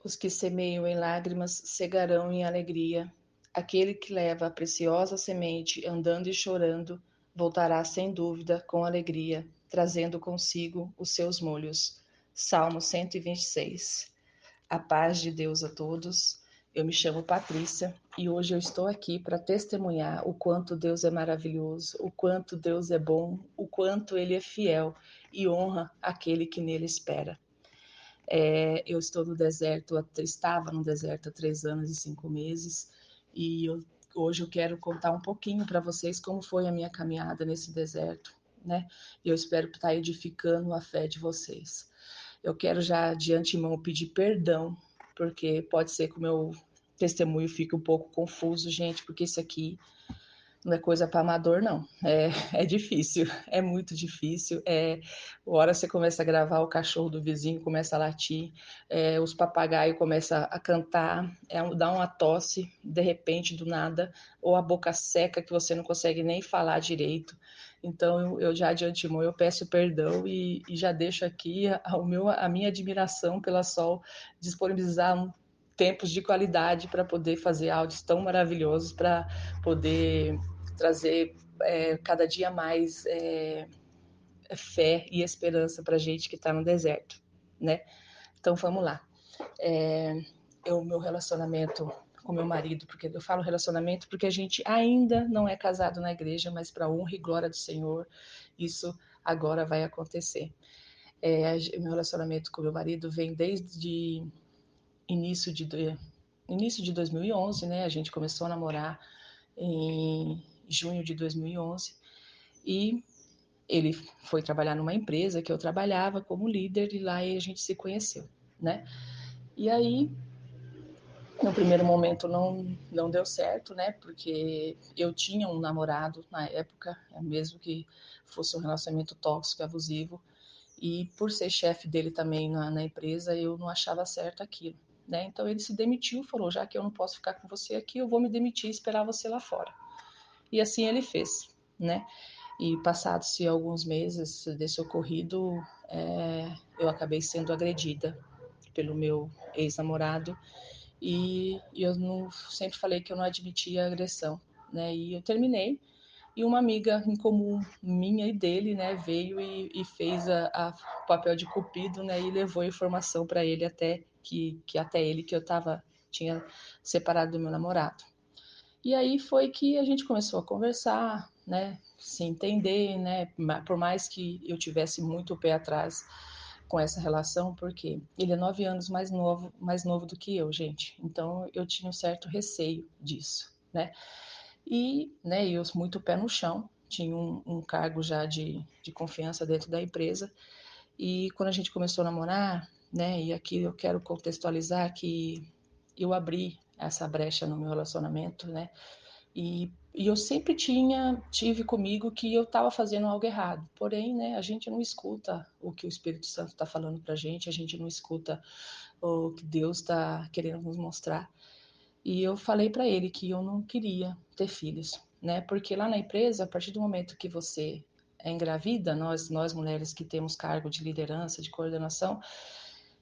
Os que semeiam em lágrimas cegarão em alegria. Aquele que leva a preciosa semente andando e chorando, voltará sem dúvida com alegria, trazendo consigo os seus molhos. Salmo 126. A paz de Deus a todos. Eu me chamo Patrícia e hoje eu estou aqui para testemunhar o quanto Deus é maravilhoso, o quanto Deus é bom, o quanto Ele é fiel e honra aquele que nele espera. Eu estou no deserto, estava no deserto há 3 anos e 5 meses e hoje eu quero contar um pouquinho para vocês como foi a minha caminhada nesse deserto, né? E eu espero estar edificando a fé de vocês. Eu quero já de antemão pedir perdão, porque pode ser que o meu testemunho fique um pouco confuso, gente, porque isso aqui não é coisa para amador, não. É difícil, é muito difícil. A hora você começa a gravar, o cachorro do vizinho começa a latir, os papagaios começam a cantar, dá uma tosse, de repente, do nada, ou a boca seca que você não consegue nem falar direito. Então, eu já de antemão eu peço perdão e já deixo aqui a minha admiração pela Sol disponibilizar tempos de qualidade para poder fazer áudios tão maravilhosos, para poder trazer cada dia mais fé e esperança para a gente que está no deserto, né? Então vamos lá. O meu relacionamento com meu marido, porque eu falo relacionamento porque a gente ainda não é casado na igreja, mas para honra e glória do Senhor, isso agora vai acontecer. Meu relacionamento com meu marido vem desde início de 2011, né? A gente começou a namorar em junho de 2011 e ele foi trabalhar numa empresa que eu trabalhava como líder e lá a gente se conheceu, né? E aí, no primeiro momento não deu certo, né? Porque eu tinha um namorado na época, mesmo que fosse um relacionamento tóxico, abusivo, e por ser chefe dele também na empresa, eu não achava certo aquilo, né? Então ele se demitiu, falou, já que eu não posso ficar com você aqui, eu vou me demitir e esperar você lá fora. E assim ele fez, né? E passados-se alguns meses desse ocorrido, eu acabei sendo agredida pelo meu ex-namorado e eu não, sempre falei que eu não admitia agressão, né? E eu terminei e uma amiga em comum minha e dele, né, veio e fez o papel de cupido, né, e levou a informação para ele até até ele que tinha separado do meu namorado. E aí foi que a gente começou a conversar, né, se entender, né, por mais que eu tivesse muito o pé atrás com essa relação, porque ele é 9 anos mais novo do que eu, gente. Então eu tinha um certo receio disso, né? E, né, eu muito pé no chão, tinha um cargo já de confiança dentro da empresa. E quando a gente começou a namorar, né, e aqui eu quero contextualizar que eu abri essa brecha no meu relacionamento, né, e eu sempre tive comigo que eu estava fazendo algo errado. Porém, né, a gente não escuta o que o Espírito Santo está falando para a gente não escuta o que Deus está querendo nos mostrar. E eu falei para ele que eu não queria ter filhos, né? Porque lá na empresa, a partir do momento que você é engravida, nós mulheres que temos cargo de liderança, de coordenação,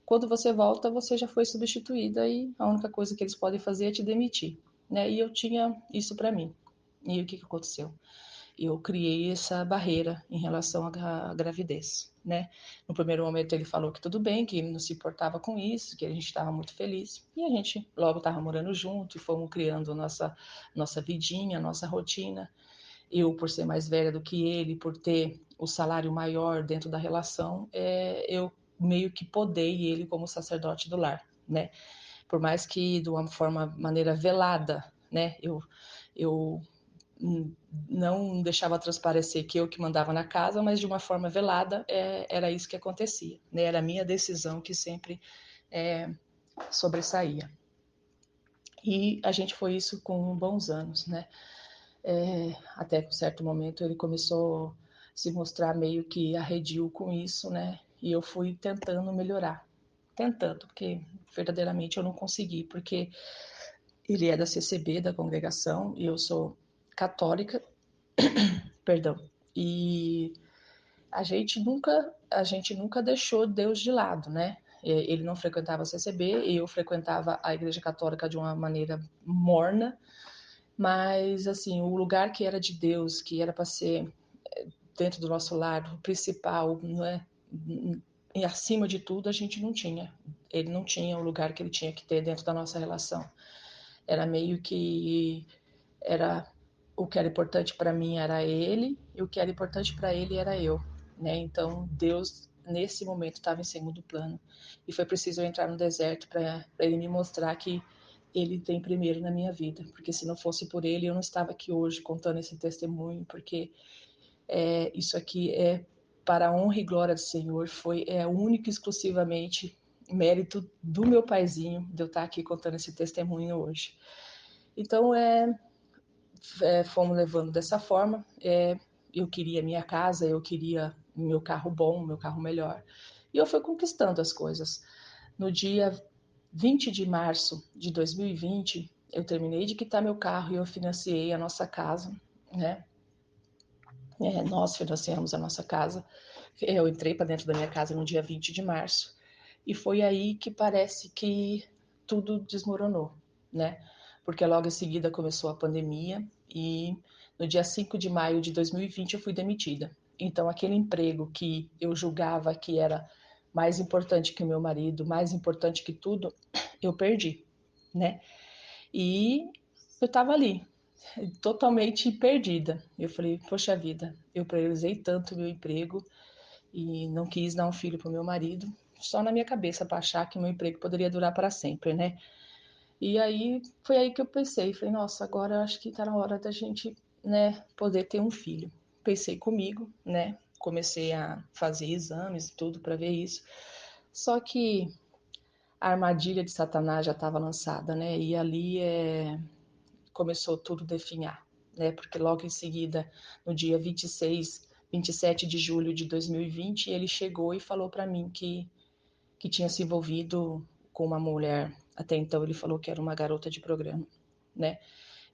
quando você volta, você já foi substituída e a única coisa que eles podem fazer é te demitir, né? E eu tinha isso para mim. E o que aconteceu? Eu criei essa barreira em relação à gravidez, né? No primeiro momento ele falou que tudo bem, que ele não se importava com isso, que a gente estava muito feliz. E a gente logo estava morando junto e fomos criando nossa vidinha, nossa rotina. Eu, por ser mais velha do que ele, por ter o salário maior dentro da relação, eu meio que podei ele como sacerdote do lar, né? Por mais que de uma maneira velada, né? Eu não deixava transparecer que eu que mandava na casa, mas de uma forma velada era isso que acontecia, né? Era a minha decisão que sempre sobressaía. E a gente foi isso com bons anos, né? Até que um certo momento ele começou a se mostrar meio que arredio com isso, né? E eu fui tentando melhorar, tentando, porque verdadeiramente eu não consegui, porque ele é da CCB, da congregação, e eu sou católica, perdão, e a gente nunca deixou Deus de lado, né? Ele não frequentava a CCB, eu frequentava a Igreja Católica de uma maneira morna, mas assim, o lugar que era de Deus, que era para ser dentro do nosso lar, o principal, não é? E acima de tudo, a gente não tinha. Ele não tinha o lugar que ele tinha que ter dentro da nossa relação. Era meio que era o que era importante para mim era ele e o que era importante para ele era eu, né? Então Deus nesse momento estava em segundo plano e foi preciso eu entrar no deserto para ele me mostrar que ele tem primeiro na minha vida, porque se não fosse por ele eu não estava aqui hoje contando esse testemunho, porque isso aqui é para a honra e glória do Senhor, foi único e exclusivamente mérito do meu paizinho de eu estar aqui contando esse testemunho hoje. Então fomos levando dessa forma. Eu queria minha casa, eu queria meu carro bom, meu carro melhor. E eu fui conquistando as coisas. No dia 20 de março de 2020, eu terminei de quitar meu carro e eu financiei a nossa casa, né? Nós financiamos a nossa casa. Eu entrei para dentro da minha casa no dia 20 de março. E foi aí que parece que tudo desmoronou, né? Porque logo em seguida começou a pandemia e no dia 5 de maio de 2020 eu fui demitida. Então, aquele emprego que eu julgava que era mais importante que o meu marido, mais importante que tudo, eu perdi, né? E eu estava ali, totalmente perdida. Eu falei, poxa vida, eu priorizei tanto o meu emprego e não quis dar um filho para o meu marido, só na minha cabeça para achar que meu emprego poderia durar para sempre, né? E aí foi aí que eu pensei, falei, nossa, agora eu acho que está na hora da gente, né, poder ter um filho. Pensei comigo, né? Comecei a fazer exames e tudo para ver isso. Só que a armadilha de Satanás já estava lançada, né? E ali começou tudo a definhar, né? Porque logo em seguida, no dia 27 de julho de 2020, ele chegou e falou para mim que tinha se envolvido com uma mulher. Até então ele falou que era uma garota de programa, né?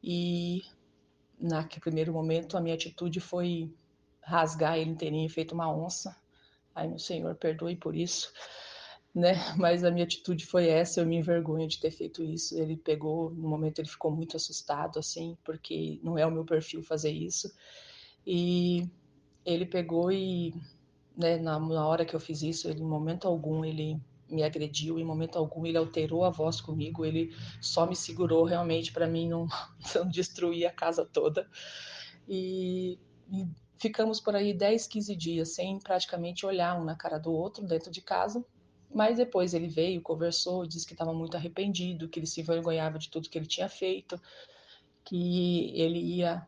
E naquele primeiro momento a minha atitude foi rasgar ele inteirinho, feito uma onça. Ai, meu Senhor, perdoe por isso, né? Mas a minha atitude foi essa, eu me envergonho de ter feito isso. Ele pegou, no momento ele ficou muito assustado, assim, porque não é o meu perfil fazer isso. E ele pegou e, né, na hora que eu fiz isso, ele, em momento algum, ele me agrediu, em momento algum ele alterou a voz comigo, ele só me segurou realmente para mim não, não destruir a casa toda. E ficamos por aí 10, 15 dias sem praticamente olhar um na cara do outro dentro de casa. Mas depois ele veio, conversou, disse que estava muito arrependido, que ele se envergonhava de tudo que ele tinha feito, que ele ia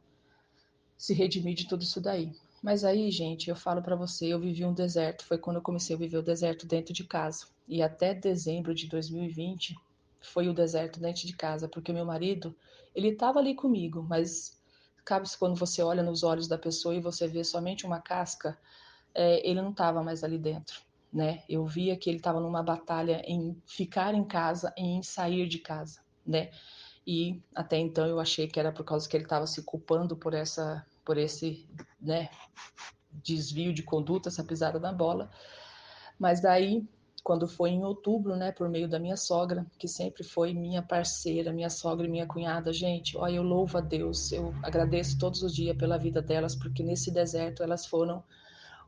se redimir de tudo isso daí. Mas aí, gente, eu falo para você, eu vivi um deserto, foi quando eu comecei a viver o deserto dentro de casa. E até dezembro de 2020 foi o deserto dentro de casa, porque meu marido, ele estava ali comigo, mas cabe quando você olha nos olhos da pessoa e você vê somente uma casca, ele não estava mais ali dentro, né? Eu via que ele estava numa batalha em ficar em casa e em sair de casa, né? E até então eu achei que era por causa que ele estava se culpando por esse, né, desvio de conduta, essa pisada na bola. Mas daí, quando foi em outubro, né, por meio da minha sogra, que sempre foi minha parceira, minha sogra e minha cunhada, gente, olha, eu louvo a Deus, eu agradeço todos os dias pela vida delas, porque nesse deserto elas foram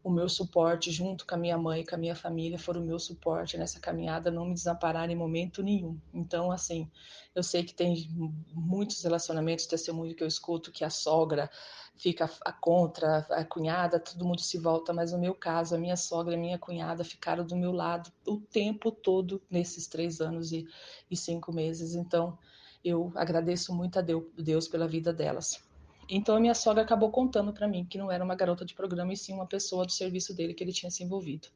o meu suporte, junto com a minha mãe e com a minha família, foram o meu suporte nessa caminhada, não me desampararam em momento nenhum. Então, assim, eu sei que tem muitos relacionamentos, testemunho que eu escuto, que a sogra fica a contra, a cunhada, todo mundo se volta, mas no meu caso, a minha sogra e a minha cunhada ficaram do meu lado o tempo todo nesses 3 anos e 5 meses. Então, eu agradeço muito a Deus pela vida delas. Então a minha sogra acabou contando para mim que não era uma garota de programa e sim uma pessoa do serviço dele que ele tinha se envolvido.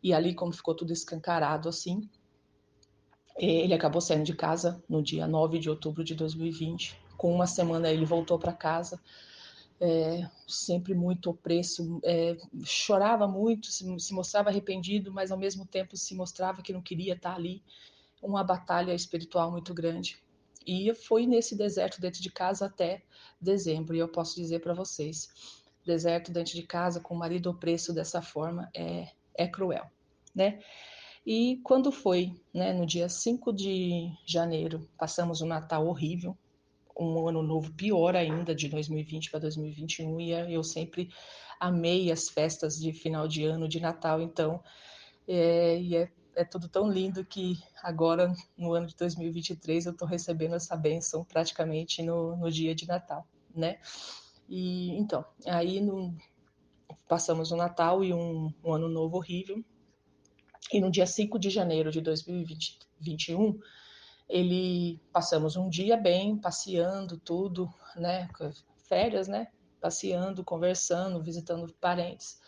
E ali, como ficou tudo escancarado assim, ele acabou saindo de casa no dia 9 de outubro de 2020. Com uma semana ele voltou para casa, sempre muito opresso, chorava muito, se mostrava arrependido, mas ao mesmo tempo se mostrava que não queria estar ali. Uma batalha espiritual muito grande. E foi nesse deserto dentro de casa até dezembro. E eu posso dizer para vocês, deserto dentro de casa com o marido opresso dessa forma é cruel, né? E quando foi, né, no dia 5 de janeiro, passamos um Natal horrível, um ano novo pior ainda, de 2020 para 2021, e eu sempre amei as festas de final de ano, de Natal, então, é tudo tão lindo que agora, no ano de 2023, eu estou recebendo essa bênção praticamente no dia de Natal, né? E então, aí passamos o Natal e um ano novo horrível, e no dia 5 de janeiro de 2021, ele passamos um dia bem, passeando tudo, né? Férias, né? Passeando, conversando, visitando parentes.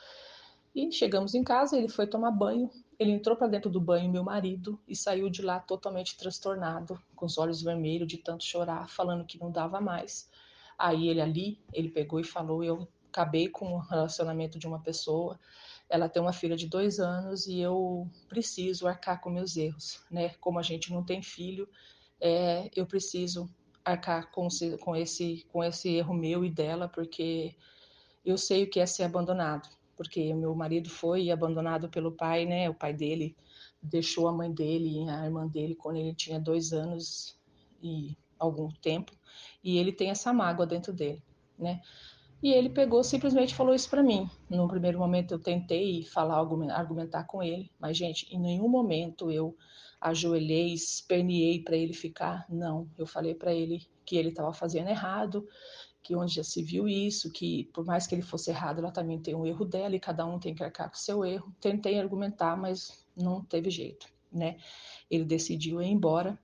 E chegamos em casa, ele foi tomar banho, ele entrou para dentro do banho, meu marido, e saiu de lá totalmente transtornado, com os olhos vermelhos de tanto chorar, falando que não dava mais. Aí ele pegou e falou, eu acabei com o relacionamento de uma pessoa, ela tem uma filha de 2 anos e eu preciso arcar com meus erros, né? Como a gente não tem filho, eu preciso arcar com esse erro meu e dela, porque eu sei o que é ser abandonado, porque meu marido foi abandonado pelo pai, né? O pai dele deixou a mãe dele e a irmã dele quando ele tinha 2 anos e algum tempo, e ele tem essa mágoa dentro dele, né? E ele pegou, simplesmente falou isso para mim. No primeiro momento eu tentei falar, argumentar com ele, mas gente, em nenhum momento eu ajoelhei, esperneei para ele ficar. Não, eu falei para ele que ele estava fazendo errado, que onde já se viu isso, que por mais que ele fosse errado, ela também tem um erro dela e cada um tem que arcar com o seu erro. Tentei argumentar, mas não teve jeito, né? Ele decidiu ir embora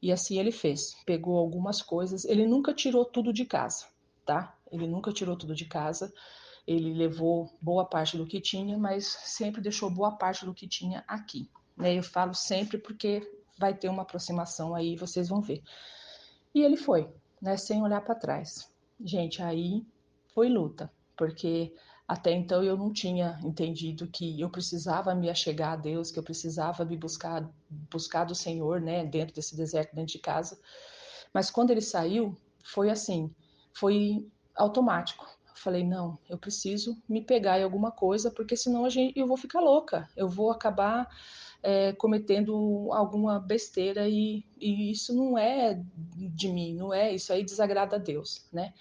e assim ele fez. Pegou algumas coisas, ele nunca tirou tudo de casa, tá? Ele nunca tirou tudo de casa. Ele levou boa parte do que tinha, mas sempre deixou boa parte do que tinha aqui, né? Eu falo sempre porque vai ter uma aproximação aí, vocês vão ver. E ele foi, né, sem olhar para trás. Gente, aí foi luta, porque até então eu não tinha entendido que eu precisava me achegar a Deus, que eu precisava me buscar do Senhor, né, dentro desse deserto, dentro de casa. Mas quando ele saiu, foi assim, foi automático. Eu falei, não, eu preciso me pegar em alguma coisa, porque senão eu vou ficar louca, eu vou acabar cometendo alguma besteira e isso não é de mim, não é, isso aí desagrada a Deus, né?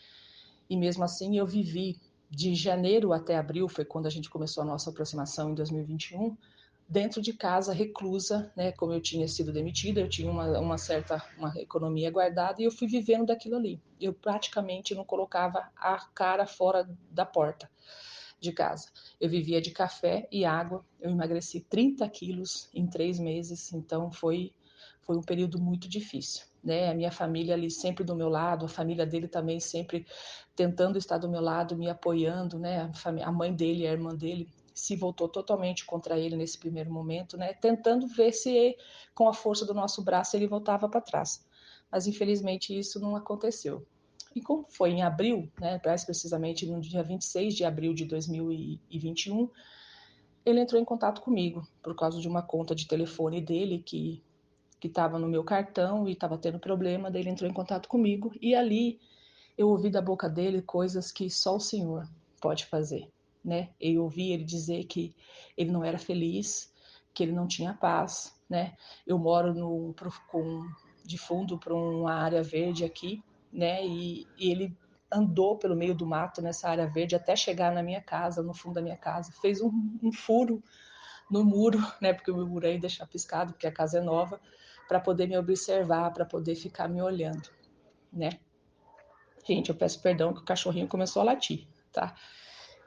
E mesmo assim eu vivi de janeiro até abril, foi quando a gente começou a nossa aproximação em 2021, dentro de casa, reclusa, né? Como eu tinha sido demitida, eu tinha uma certa uma economia guardada e eu fui vivendo daquilo ali. Eu praticamente não colocava a cara fora da porta de casa. Eu vivia de café e água, eu emagreci 30 quilos em 3 meses, então foi um período muito difícil. Né? A minha família ali sempre do meu lado, a família dele também sempre tentando estar do meu lado, me apoiando, né? A mãe dele, a irmã dele, se voltou totalmente contra ele nesse primeiro momento, né? Tentando ver se com a força do nosso braço ele voltava para trás. Mas infelizmente isso não aconteceu. E como foi em abril, né, mais precisamente no dia 26 de abril de 2021, ele entrou em contato comigo por causa de uma conta de telefone dele que estava no meu cartão e estava tendo problema, daí ele entrou em contato comigo e ali eu ouvi da boca dele coisas que só o Senhor pode fazer, né? Eu ouvi ele dizer que ele não era feliz, que ele não tinha paz, né? Eu moro de fundo para uma área verde aqui, né? E ele andou pelo meio do mato nessa área verde até chegar na minha casa, no fundo da minha casa, fez um furo no muro, né? Porque o meu muro ainda é chapiscado, porque a casa é nova, para poder me observar, para poder ficar me olhando, né? Gente, eu peço perdão que o cachorrinho começou a latir, tá?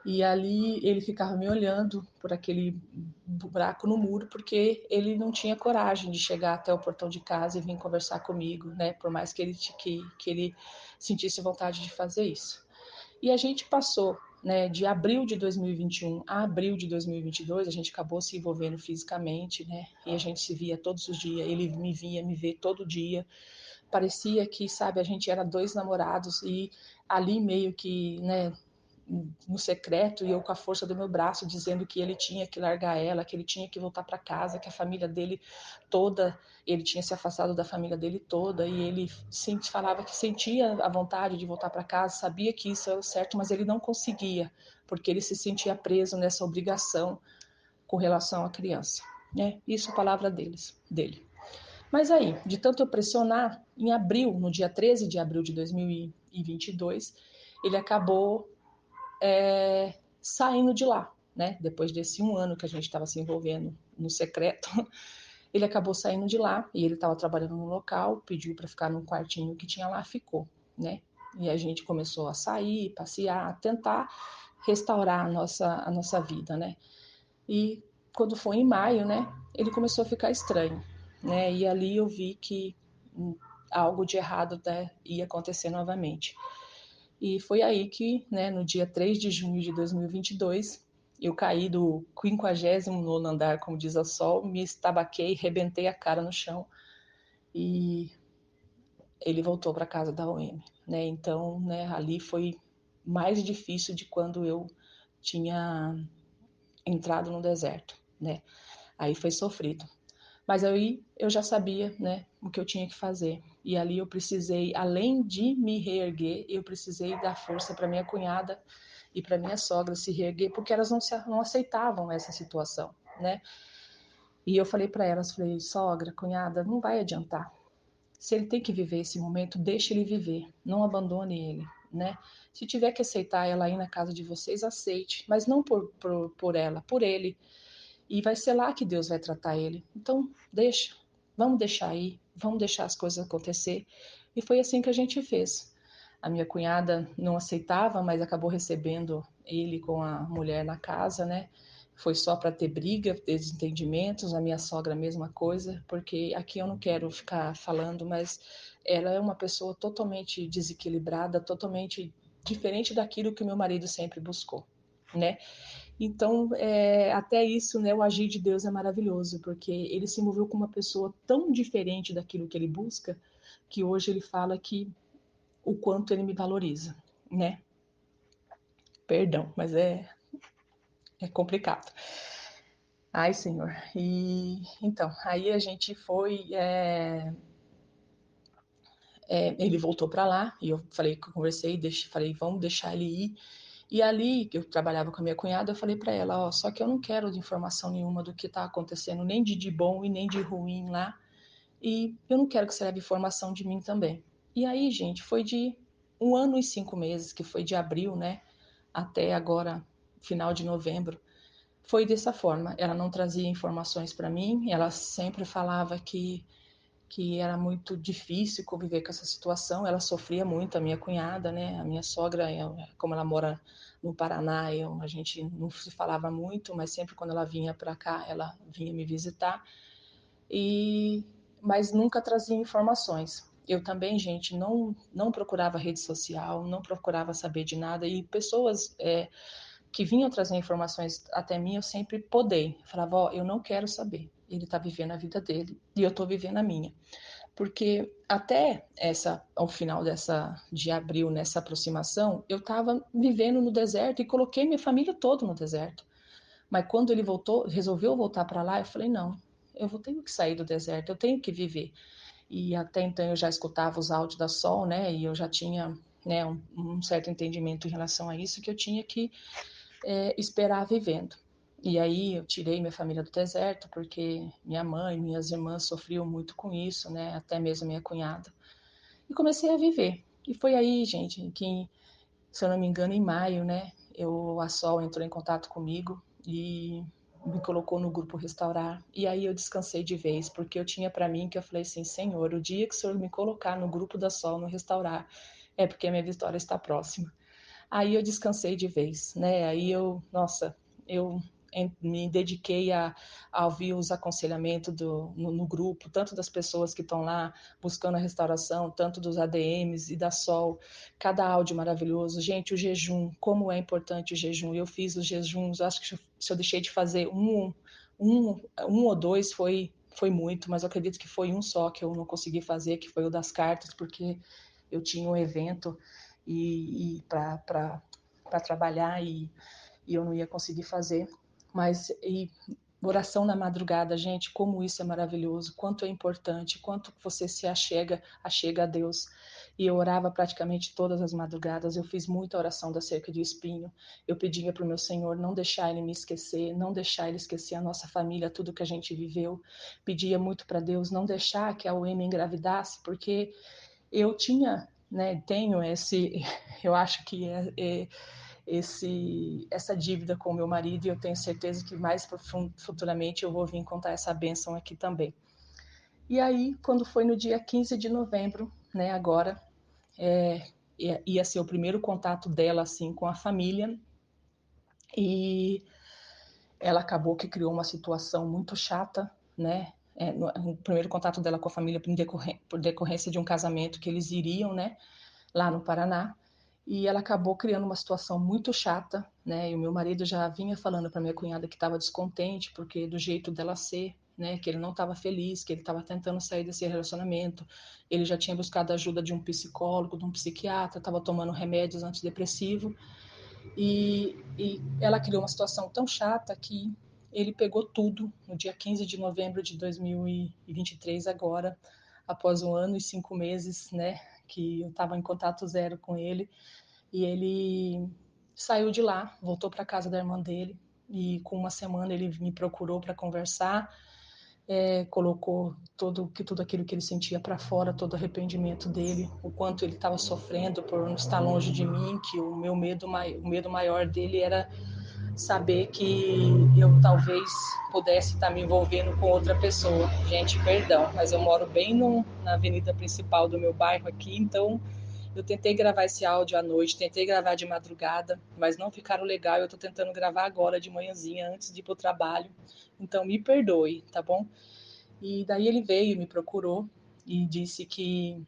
E ali ele ficava me olhando por aquele buraco no muro, porque ele não tinha coragem de chegar até o portão de casa e vir conversar comigo, né? Por mais que ele sentisse vontade de fazer isso. E a gente passou, né, de abril de 2021 a abril de 2022, a gente acabou se envolvendo fisicamente, né? E a gente se via todos os dias, ele me via, me vê todo dia. Parecia que, sabe, a gente era dois namorados e ali meio que, né, no secreto e eu com a força do meu braço dizendo que ele tinha que largar ela, que ele tinha que voltar para casa, que a família dele toda, ele tinha se afastado da família dele toda e ele falava que sentia a vontade de voltar para casa, sabia que isso era o certo, mas ele não conseguia, porque ele se sentia preso nessa obrigação com relação à criança. né? Isso é a palavra dele. Mas aí, de tanto eu pressionar, em abril, no dia 13 de abril de 2022, ele acabou saindo de lá, né? Depois desse 1 ano que a gente estava se envolvendo no secreto, ele acabou saindo de lá e ele estava trabalhando no local, pediu para ficar num quartinho que tinha lá, ficou, né? E a gente começou a sair, passear, tentar restaurar a nossa vida, né? E quando foi em maio, né, ele começou a ficar estranho, né? E ali eu vi que algo de errado, né, ia acontecer novamente. E foi aí que, né, no dia 3 de junho de 2022, eu caí do 59º andar, como diz a Sol, me estabaquei, rebentei a cara no chão e ele voltou para casa da OM, né? Então, né, ali foi mais difícil de quando eu tinha entrado no deserto, né? Aí foi sofrido. Mas aí eu já sabia, né, o que eu tinha que fazer. E ali eu precisei, além de me reerguer, eu precisei dar força para minha cunhada e para minha sogra se reerguer, porque elas não aceitavam essa situação, né? E eu falei para elas, falei, sogra, cunhada, não vai adiantar. Se ele tem que viver esse momento, deixe ele viver, não abandone ele, né? Se tiver que aceitar ela aí na casa de vocês, aceite, mas não por ela, por ele. E vai ser lá que Deus vai tratar ele. Então, deixa, vamos deixar aí, vamos deixar as coisas acontecer. E foi assim que a gente fez. A minha cunhada não aceitava, mas acabou recebendo ele com a mulher na casa, né? Foi só para ter briga, desentendimentos. A minha sogra, a mesma coisa, porque aqui eu não quero ficar falando, mas ela é uma pessoa totalmente desequilibrada, totalmente diferente daquilo que o meu marido sempre buscou, né? Então, até isso, né, o agir de Deus é maravilhoso, porque ele se moveu com uma pessoa tão diferente daquilo que ele busca, que hoje ele fala que o quanto ele me valoriza, né? Perdão, mas é complicado. Ai, Senhor. E então, aí a gente foi. Ele voltou para lá e eu falei que eu conversei, falei, vamos deixar ele ir. E ali, que eu trabalhava com a minha cunhada, eu falei para ela, ó, só que eu não quero de informação nenhuma do que está acontecendo, nem de bom e nem de ruim lá. E eu não quero que você leve informação de mim também. E aí, gente, foi de 1 ano e 5 meses, que foi de abril, né, até agora, final de novembro. Foi dessa forma. Ela não trazia informações para mim, ela sempre falava que era muito difícil conviver com essa situação. Ela sofria muito, a minha cunhada, né? A minha sogra, como ela mora no Paraná, a gente não se falava muito, mas sempre quando ela vinha para cá, ela vinha me visitar. Mas nunca trazia informações. Eu também, gente, não procurava rede social, não procurava saber de nada. E pessoas que vinham trazer informações até mim, eu sempre podei. Falava, ó, eu não quero saber. Ele está vivendo a vida dele e eu estou vivendo a minha. Porque até ao final de abril, nessa aproximação, eu estava vivendo no deserto e coloquei minha família toda no deserto. Mas quando ele voltou, resolveu voltar para lá, eu falei, não, tenho que sair do deserto, eu tenho que viver. E até então eu já escutava os áudios da Sol, né, e eu já tinha, né, um certo entendimento em relação a isso, que eu tinha que esperar vivendo. E aí eu tirei minha família do deserto, porque minha mãe, minhas irmãs sofriam muito com isso, né? Até mesmo minha cunhada. E comecei a viver. E foi aí, gente, que, se eu não me engano, em maio, né? A Sol entrou em contato comigo e me colocou no grupo Restaurar. E aí eu descansei de vez, porque eu tinha para mim que eu falei assim, Senhor, o dia que o Senhor me colocar no grupo da Sol, no Restaurar, é porque a minha vitória está próxima. Aí eu descansei de vez, né? Nossa, eu me dediquei a ouvir os aconselhamentos no grupo, tanto das pessoas que estão lá buscando a restauração, tanto dos ADMs e da Sol, cada áudio maravilhoso. Gente, o jejum, como é importante o jejum. Eu fiz os jejuns, acho que se eu deixei de fazer um ou dois foi muito, mas eu acredito que foi um só que eu não consegui fazer, que foi o das cartas, porque eu tinha um evento e para trabalhar e eu não ia conseguir fazer. Mas oração na madrugada, gente, como isso é maravilhoso, quanto é importante, quanto você se achega a Deus. e eu orava praticamente todas as madrugadas. Eu fiz muita oração da cerca de espinho. Eu pedia para o meu Senhor não deixar ele me esquecer, não deixar ele esquecer a nossa família, tudo que a gente viveu. Pedia muito para Deus não deixar que a UEM engravidasse, porque eu tinha, né, tenho esse, eu acho que essa dívida com o meu marido, e eu tenho certeza que mais futuramente eu vou vir contar essa bênção aqui também. E aí, quando foi no dia 15 de novembro, né, agora, ia ser o primeiro contato dela, assim, com a família, e ela acabou que criou uma situação muito chata, né, no primeiro contato dela com a família por decorrência de um casamento que eles iriam, né, lá no Paraná, e ela acabou criando uma situação muito chata, né? E o meu marido já vinha falando para minha cunhada que estava descontente porque do jeito dela ser, né? Que ele não estava feliz, que ele estava tentando sair desse relacionamento. Ele já tinha buscado a ajuda de um psicólogo, de um psiquiatra, estava tomando remédios antidepressivos e ela criou uma situação tão chata que ele pegou tudo no dia 15 de novembro de 2023 agora, após 1 ano e 5 meses, né? Que eu estava em contato zero com ele, e ele saiu de lá, voltou para casa da irmã dele, e com uma semana ele me procurou para conversar, colocou tudo aquilo que ele sentia para fora, todo o arrependimento dele, o quanto ele estava sofrendo por não estar longe de mim, que o medo maior dele era saber que eu talvez pudesse estar me envolvendo com outra pessoa. Gente, perdão, mas eu moro bem na avenida principal do meu bairro aqui, então eu tentei gravar esse áudio à noite, tentei gravar de madrugada, mas não ficaram legal. Eu tô tentando gravar agora de manhãzinha, antes de ir pro trabalho. Então me perdoe, tá bom? E daí ele veio, me procurou e disse que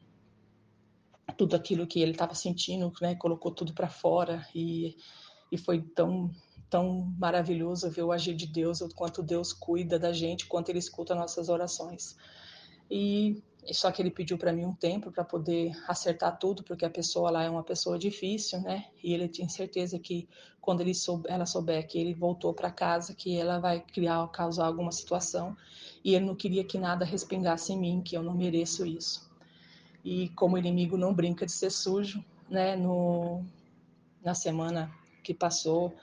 tudo aquilo que ele estava sentindo, né, colocou tudo para fora e foi tão maravilhoso ver o agir de Deus, o quanto Deus cuida da gente, quanto ele escuta nossas orações. E só que ele pediu para mim um tempo para poder acertar tudo, porque a pessoa lá é uma pessoa difícil, né? E ele tinha certeza que quando ela souber que ele voltou para casa, que ela vai causar alguma situação, e ele não queria que nada respingasse em mim, que eu não mereço isso. E como o inimigo não brinca de ser sujo, né? Na semana que passou,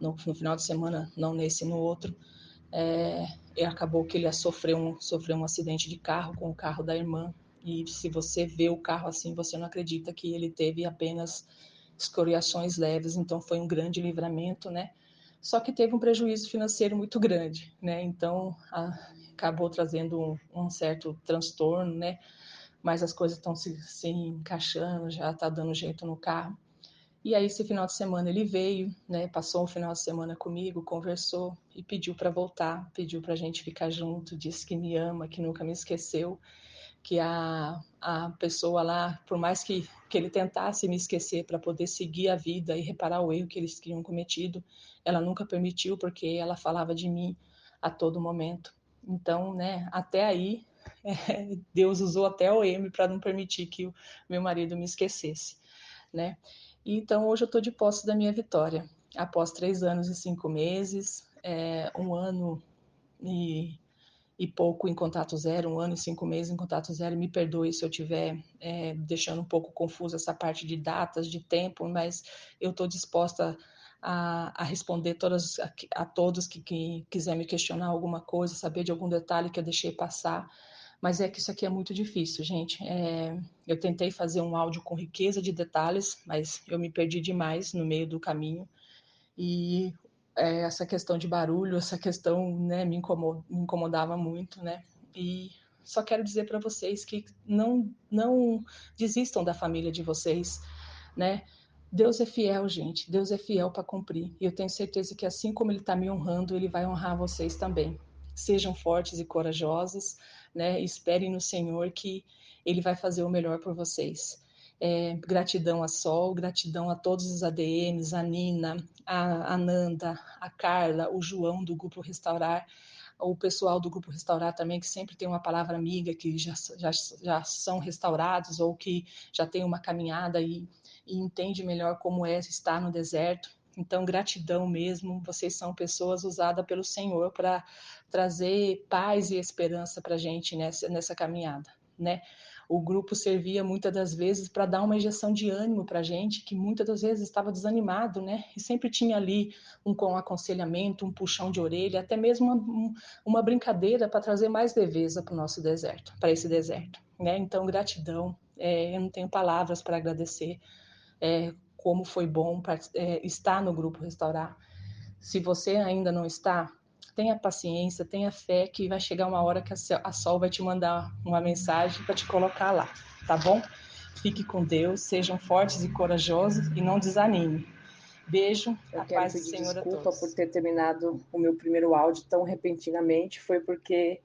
no final de semana, não nesse, no outro, e acabou que ele sofreu um acidente de carro com o carro da irmã. E se você vê o carro assim, você não acredita que ele teve apenas escoriações leves, então foi um grande livramento, né? Só que teve um prejuízo financeiro muito grande, né? Então acabou trazendo um certo transtorno, né? Mas as coisas estão se encaixando, já está dando jeito no carro. E aí, esse final de semana ele veio, né? Passou um final de semana comigo, conversou e pediu para voltar, pediu para a gente ficar junto, disse que me ama, que nunca me esqueceu, que a pessoa lá, por mais que ele tentasse me esquecer para poder seguir a vida e reparar o erro que eles tinham cometido, ela nunca permitiu, porque ela falava de mim a todo momento. Então, né? Até aí, Deus usou até o M para não permitir que o meu marido me esquecesse, né? Então, hoje eu estou de posse da minha vitória. Após 3 anos e 5 meses, 1 ano e pouco em contato zero, 1 ano e 5 meses em contato zero. Me perdoe se eu estiver deixando um pouco confusa essa parte de datas, de tempo, mas eu estou disposta a responder a todos que quiser me questionar alguma coisa, saber de algum detalhe que eu deixei passar. Mas é que isso aqui é muito difícil, gente. Eu tentei fazer um áudio com riqueza de detalhes, mas eu me perdi demais no meio do caminho. E essa questão de barulho, essa questão, né, me incomodava muito, né? E só quero dizer para vocês que não desistam da família de vocês, né? Deus é fiel, gente. Deus é fiel para cumprir. E eu tenho certeza que assim como Ele está me honrando, Ele vai honrar vocês também. Sejam fortes e corajosos, né? Esperem no Senhor que Ele vai fazer o melhor por vocês. Gratidão a Sol, gratidão a todos os ADMs, a Nina, a Nanda, a Carla, o João do Grupo Restaurar, o pessoal do Grupo Restaurar também, que sempre tem uma palavra amiga, que já são restaurados ou que já tem uma caminhada e entende melhor como é estar no deserto. Então, gratidão mesmo, vocês são pessoas usadas pelo Senhor para trazer paz e esperança para a gente nessa caminhada, né? O grupo servia muitas das vezes para dar uma injeção de ânimo para a gente, que muitas das vezes estava desanimado, né? E sempre tinha ali um aconselhamento, um puxão de orelha, até mesmo uma brincadeira para trazer mais leveza para o nosso deserto, para esse deserto, né? Então, gratidão. Eu não tenho palavras para agradecer como foi bom estar no Grupo Restaurar. Se você ainda não está, tenha paciência, tenha fé que vai chegar uma hora que a Sol vai te mandar uma mensagem para te colocar lá, tá bom? Fique com Deus, sejam fortes e corajosos e não desanime. Beijo, Eu a quero paz do pedir Senhor a desculpa por todos. ter terminado o meu primeiro áudio tão repentinamente. Foi porque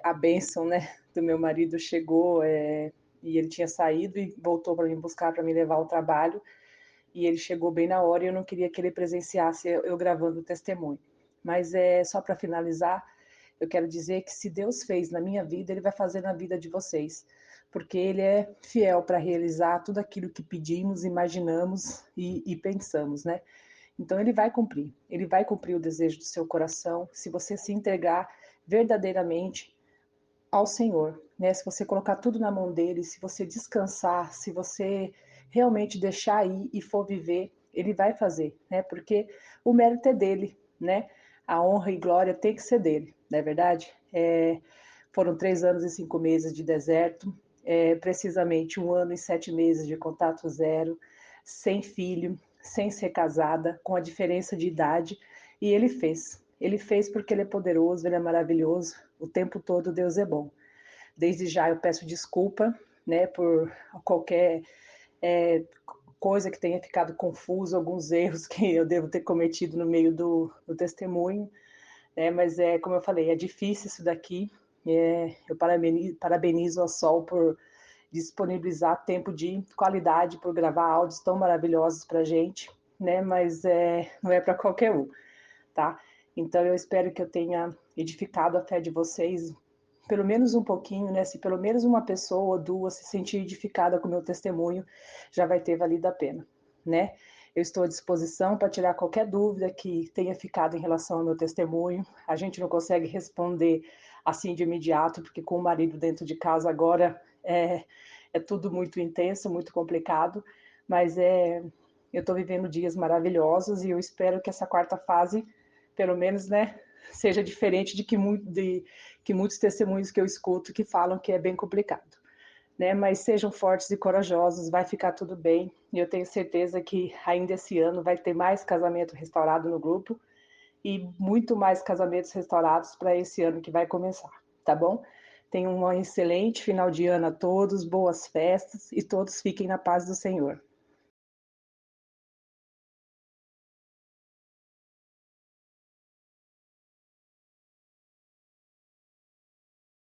a bênção, né, do meu marido chegou e ele tinha saído e voltou para me buscar, para me levar ao trabalho. E ele chegou bem na hora e eu não queria que ele presenciasse eu gravando o testemunho. Mas só para finalizar, eu quero dizer que se Deus fez na minha vida, Ele vai fazer na vida de vocês, porque Ele é fiel para realizar tudo aquilo que pedimos, imaginamos e pensamos, né? Então Ele vai cumprir o desejo do seu coração, se você se entregar verdadeiramente ao Senhor, né? Se você colocar tudo na mão dele, se você descansar, se você realmente deixar ir e for viver, ele vai fazer, né? Porque o mérito é dele, né? A honra e glória tem que ser dele, não é verdade? Foram 3 anos e 5 meses de deserto, precisamente 1 ano e 7 meses de contato zero, sem filho, sem ser casada, com a diferença de idade, e ele fez. Ele fez porque ele é poderoso, ele é maravilhoso, o tempo todo Deus é bom. Desde já eu peço desculpa, né, por qualquer coisa que tenha ficado confuso, alguns erros que eu devo ter cometido no meio do testemunho, né, mas como eu falei, é difícil isso daqui. Eu parabenizo a Sol por disponibilizar tempo de qualidade, por gravar áudios tão maravilhosos para gente, né, mas não é para qualquer um, tá? Então eu espero que eu tenha edificado a fé de vocês, pelo menos um pouquinho, né? Se pelo menos uma pessoa ou duas se sentir edificada com o meu testemunho, já vai ter valido a pena, né? Eu estou à disposição para tirar qualquer dúvida que tenha ficado em relação ao meu testemunho. A gente não consegue responder assim de imediato, porque com o marido dentro de casa agora é tudo muito intenso, muito complicado, mas eu estou vivendo dias maravilhosos e eu espero que essa quarta fase, pelo menos, né, seja diferente que muitos testemunhos que eu escuto que falam que é bem complicado, né? Mas sejam fortes e corajosos, vai ficar tudo bem. E eu tenho certeza que ainda esse ano vai ter mais casamento restaurado no grupo e muito mais casamentos restaurados para esse ano que vai começar, tá bom? Tenham um excelente final de ano a todos, boas festas e todos fiquem na paz do Senhor.